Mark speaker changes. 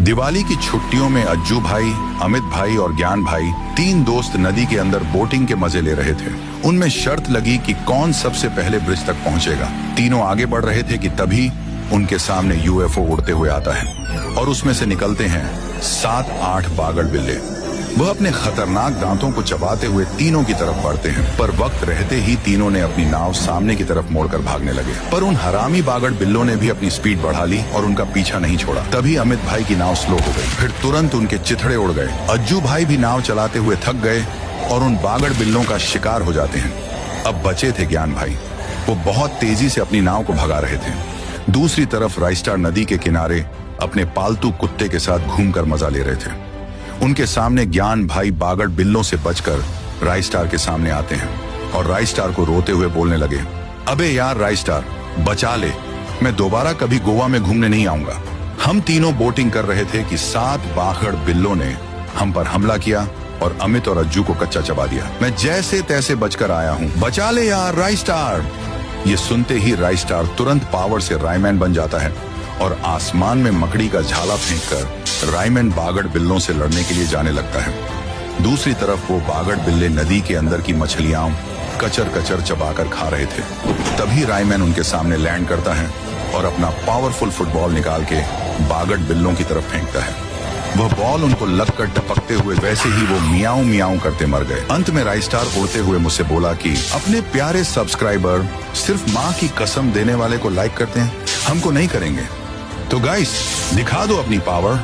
Speaker 1: दिवाली की छुट्टियों में अज्जू भाई, अमित भाई और ज्ञान भाई तीन दोस्त नदी के अंदर बोटिंग के मजे ले रहे थे। उनमें शर्त लगी कि कौन सबसे पहले ब्रिज तक पहुंचेगा। तीनों आगे बढ़ रहे थे कि तभी उनके सामने यूएफओ उड़ते हुए आता है और उसमें से निकलते हैं 7-8 बागड़ बिल्ले। वह अपने खतरनाक दांतों को चबाते हुए तीनों की तरफ बढ़ते हैं, पर वक्त रहते ही तीनों ने अपनी नाव सामने की तरफ मोड़कर भागने लगे। पर उन हरामी बागड़ बिल्लों ने भी अपनी स्पीड बढ़ा ली और उनका पीछा नहीं छोड़ा। तभी अमित भाई की नाव स्लो हो गई, फिर तुरंत उनके चिथड़े उड़ गए। अज्जू भाई भी नाव चलाते हुए थक गए और उन बागड़ बिल्लों का शिकार हो जाते हैं। अब बचे थे ज्ञान भाई। वो बहुत तेजी से अपनी नाव को भगा रहे थे। दूसरी तरफ राइस्टार नदी के किनारे अपने पालतू कुत्ते के साथ घूमकर मजा ले रहे थे। उनके सामने ज्ञान भाई बागड़ बिल्लों से बचकर राइस्टार के सामने आते हैं और राइस्टार को रोते हुए बोलने लगे, अबे यार राइस्टार, बचा ले, मैं दोबारा कभी गोवा में घूमने नहीं आऊंगा। हम तीनों बोटिंग कर रहे थे कि 7 बागड़ बिल्लों ने हम पर हमला किया और अमित और अज्जू को कच्चा चबा दिया। मैं जैसे तैसे बचकर आया हूँ, बचा ले यार राइस्टार। ये सुनते ही राइस्टार तुरंत पावर से रायमैन बन जाता है और आसमान में मकड़ी का झाला फेंककर रायमैन बागड़ बिल्लों से लड़ने के लिए जाने लगता है। दूसरी तरफ वो बागड़ बिल्ले नदी के अंदर की मछलियां कचर कचर चबाकर खा रहे थे। तभी रायमैन उनके सामने लैंड करता है और अपना पावरफुल फुटबॉल निकाल के बागड़ बिल्लों की तरफ फेंकता है। वह बॉल उनको लगकर टपकते हुए वैसे ही वो मियाऊं मियाऊं करते मर गए। अंत में राइस्टार उड़ते हुए मुझसे बोला कि अपने प्यारे सब्सक्राइबर सिर्फ माँ की कसम देने वाले को लाइक करते हैं, हमको नहीं करेंगे। तो गाइस, दिखा दो अपनी पावर।